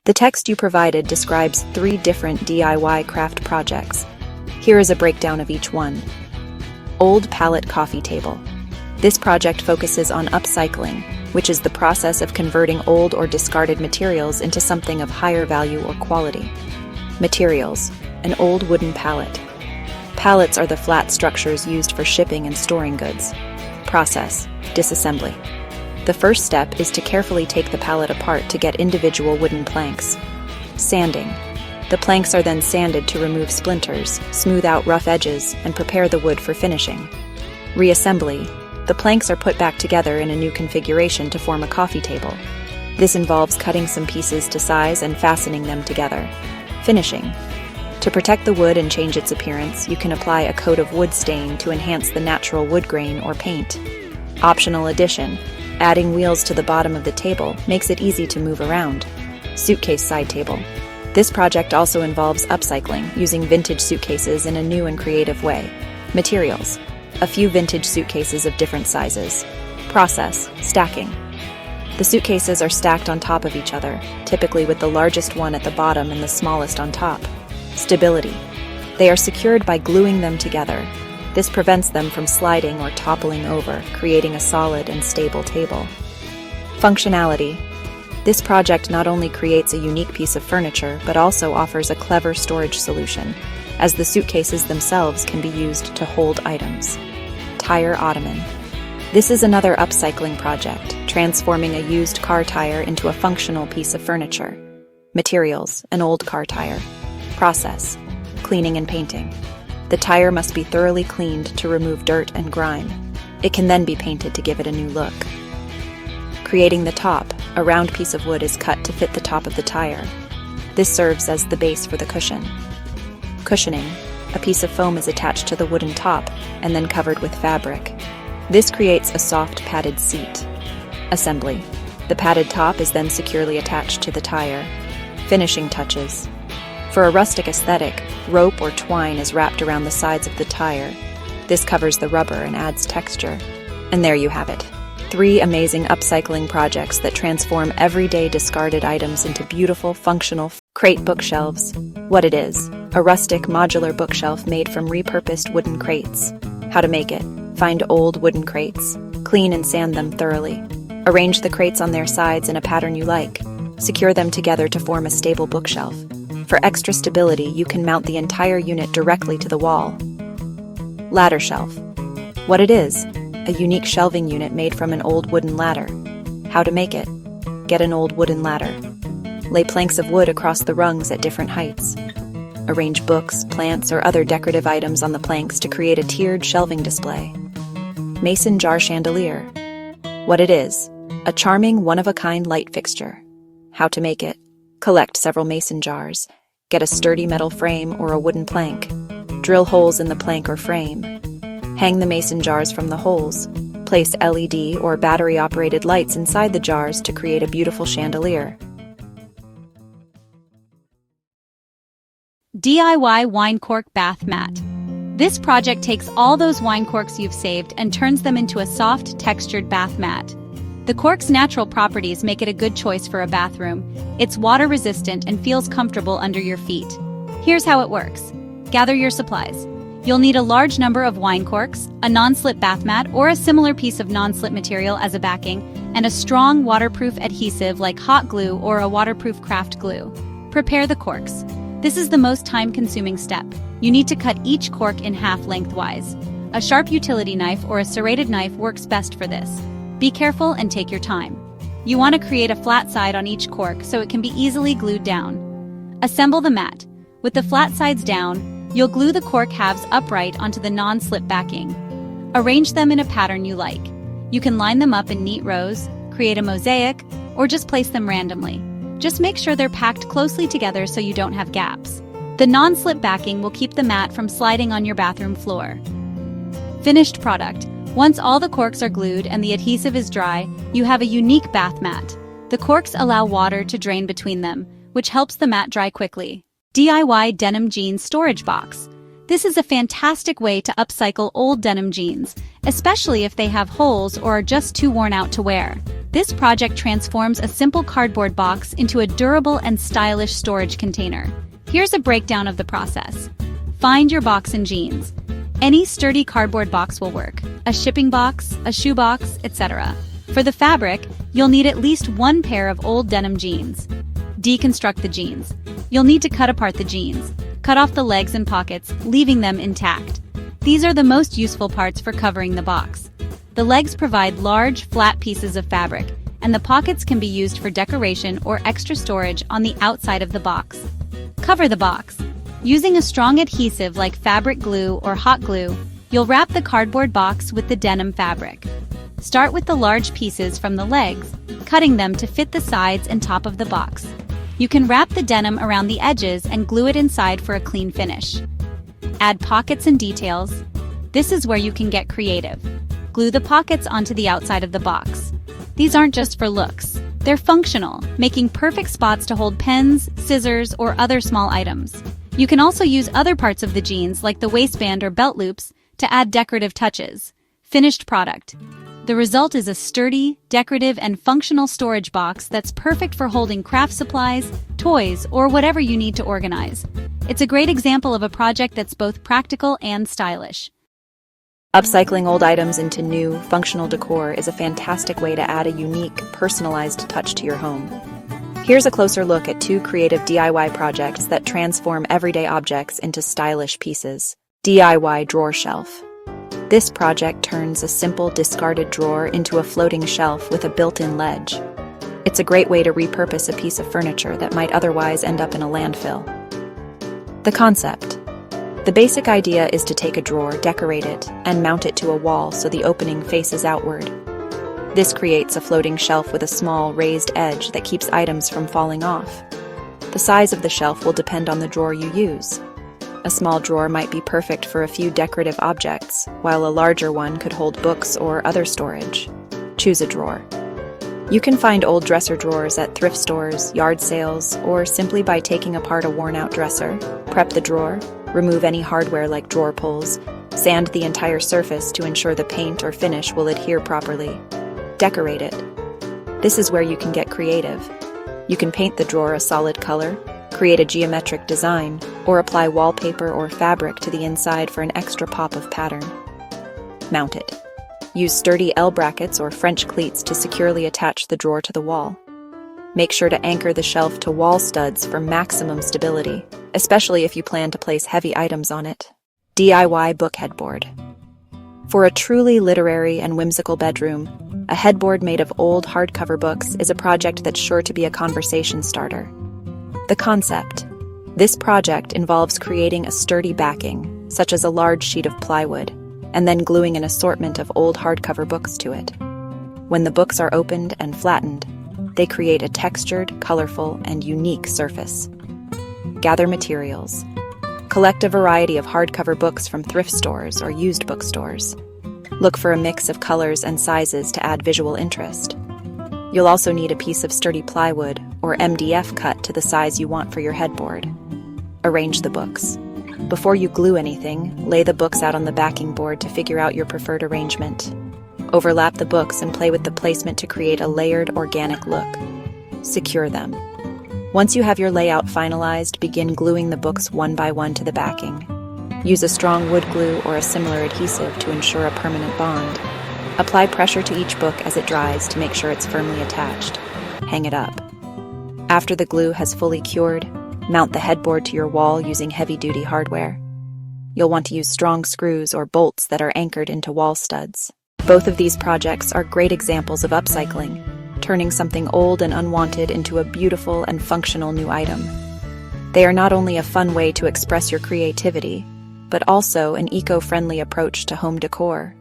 The text you provided describes 3 different DIY craft projects. Here is a breakdown of each one. Old pallet coffee table. This project focuses on upcycling, which is the process of converting old or discarded materials into something of higher value or quality. Materials. An old wooden pallet. Pallets are the flat structures used for shipping and storing goods. Process. Disassembly. The first step is to carefully take the pallet apart to get individual wooden planks. Sanding. The planks are then sanded to remove splinters, smooth out rough edges, and prepare the wood for finishing. Reassembly. The planks are put back together in a new configuration to form a coffee table. This involves cutting some pieces to size and fastening them together. Finishing. To protect the wood and change its appearance, you can apply a coat of wood stain to enhance the natural wood grain or paint. Optional addition. Adding wheels to the bottom of the table makes it easy to move around. Suitcase side table. This project also involves upcycling, using vintage suitcases in a new and creative way. Materials. A few vintage suitcases of different sizes. Process. Stacking. The suitcases are stacked on top of each other, typically with the largest one at the bottom and the smallest on top. Stability. They are secured by gluing them together. This prevents them from sliding or toppling over, creating a solid and stable table. Functionality. This project not only creates a unique piece of furniture, but also offers a clever storage solution, as the suitcases themselves can be used to hold items. Tire ottoman. This is another upcycling project, transforming a used car tire into a functional piece of furniture. Materials. An old car tire. Process. Cleaning and painting. The tire must be thoroughly cleaned to remove dirt and grime. It can then be painted to give it a new look. Creating the top. A round piece of wood is cut to fit the top of the tire. This serves as the base for the cushion. Cushioning. A piece of foam is attached to the wooden top and then covered with fabric. This creates a soft padded seat. Assembly. The padded top is then securely attached to the tire. Finishing touches. For a rustic aesthetic, rope or twine is wrapped around the sides of the tire. This covers the rubber and adds texture. And there you have it. 3 amazing upcycling projects that transform everyday discarded items into beautiful, functional crate bookshelves. What it is: a rustic modular bookshelf made from repurposed wooden crates. How to make it: find old wooden crates, clean and sand them thoroughly. Arrange the crates on their sides in a pattern you like. Secure them together to form a stable bookshelf. For extra stability, you can mount the entire unit directly to the wall. Ladder shelf. What it is: a unique shelving unit made from an old wooden ladder. How to make it: get an old wooden ladder. Lay planks of wood across the rungs at different heights. Arrange books, plants, or other decorative items on the planks to create a tiered shelving display. Mason jar chandelier. What it is: a charming, one-of-a-kind light fixture. How to make it: collect several mason jars. Get a sturdy metal frame or a wooden plank. Drill holes in the plank or frame. Hang the mason jars from the holes. Place LED or battery-operated lights inside the jars to create a beautiful chandelier. DIY wine cork bath mat. This project takes all those wine corks you've saved and turns them into a soft, textured bath mat. The cork's natural properties make it a good choice for a bathroom. It's water-resistant and feels comfortable under your feet. Here's how it works. Gather your supplies. You'll need a large number of wine corks, a non-slip bath mat or a similar piece of non-slip material as a backing, and a strong waterproof adhesive like hot glue or a waterproof craft glue. Prepare the corks. This is the most time-consuming step. You need to cut each cork in half lengthwise. A sharp utility knife or a serrated knife works best for this. Be careful and take your time. You want to create a flat side on each cork so it can be easily glued down. Assemble the mat. With the flat sides down, you'll glue the cork halves upright onto the non-slip backing. Arrange them in a pattern you like. You can line them up in neat rows, create a mosaic, or just place them randomly. Just make sure they're packed closely together so you don't have gaps. The non-slip backing will keep the mat from sliding on your bathroom floor. Finished product. Once all the corks are glued and the adhesive is dry, you have a unique bath mat. The corks allow water to drain between them, which helps the mat dry quickly. DIY denim jeans storage box. This is a fantastic way to upcycle old denim jeans, especially if they have holes or are just too worn out to wear. This project transforms a simple cardboard box into a durable and stylish storage container. Here's a breakdown of the process. Find your box and jeans. Any sturdy cardboard box will work. A shipping box, a shoe box, etc. For the fabric, you'll need at least one pair of old denim jeans. Deconstruct the jeans. You'll need to cut apart the jeans. Cut off the legs and pockets, leaving them intact. These are the most useful parts for covering the box. The legs provide large, flat pieces of fabric, and the pockets can be used for decoration or extra storage on the outside of the box. Cover the box. Using a strong adhesive like fabric glue or hot glue, you'll wrap the cardboard box with the denim fabric. Start with the large pieces from the legs, cutting them to fit the sides and top of the box. You can wrap the denim around the edges and glue it inside for a clean finish. Add pockets and details. This is where you can get creative. Glue the pockets onto the outside of the box. These aren't just for looks. They're functional, making perfect spots to hold pens, scissors, or other small items. You can also use other parts of the jeans like the waistband or belt loops to add decorative touches. Finished product. The result is a sturdy, decorative, and functional storage box that's perfect for holding craft supplies, toys, or whatever you need to organize. It's a great example of a project that's both practical and stylish. Upcycling old items into new, functional decor is a fantastic way to add a unique, personalized touch to your home. Here's a closer look at two creative DIY projects that transform everyday objects into stylish pieces. DIY Drawer Shelf. This project turns a simple discarded drawer into a floating shelf with a built-in ledge. It's a great way to repurpose a piece of furniture that might otherwise end up in a landfill. The concept. The basic idea is to take a drawer, decorate it, and mount it to a wall so the opening faces outward. This creates a floating shelf with a small, raised edge that keeps items from falling off. The size of the shelf will depend on the drawer you use. A small drawer might be perfect for a few decorative objects, while a larger one could hold books or other storage. Choose a drawer. You can find old dresser drawers at thrift stores, yard sales, or simply by taking apart a worn-out dresser. Prep the drawer, remove any hardware like drawer pulls, sand the entire surface to ensure the paint or finish will adhere properly. Decorate it. This is where you can get creative. You can paint the drawer a solid color, create a geometric design, or apply wallpaper or fabric to the inside for an extra pop of pattern. Mount it. Use sturdy L brackets or French cleats to securely attach the drawer to the wall. Make sure to anchor the shelf to wall studs for maximum stability, especially if you plan to place heavy items on it. DIY Book Headboard. For a truly literary and whimsical bedroom, a headboard made of old hardcover books is a project that's sure to be a conversation starter. The concept. This project involves creating a sturdy backing, such as a large sheet of plywood, and then gluing an assortment of old hardcover books to it. When the books are opened and flattened, they create a textured, colorful, and unique surface. Gather materials. Collect a variety of hardcover books from thrift stores or used bookstores. Look for a mix of colors and sizes to add visual interest. You'll also need a piece of sturdy plywood or MDF cut to the size you want for your headboard. Arrange the books. Before you glue anything, lay the books out on the backing board to figure out your preferred arrangement. Overlap the books and play with the placement to create a layered, organic look. Secure them. Once you have your layout finalized, begin gluing the books one by one to the backing. Use a strong wood glue or a similar adhesive to ensure a permanent bond. Apply pressure to each book as it dries to make sure it's firmly attached. Hang it up. After the glue has fully cured, mount the headboard to your wall using heavy-duty hardware. You'll want to use strong screws or bolts that are anchored into wall studs. Both of these projects are great examples of upcycling, turning something old and unwanted into a beautiful and functional new item. They are not only a fun way to express your creativity, but also an eco-friendly approach to home decor.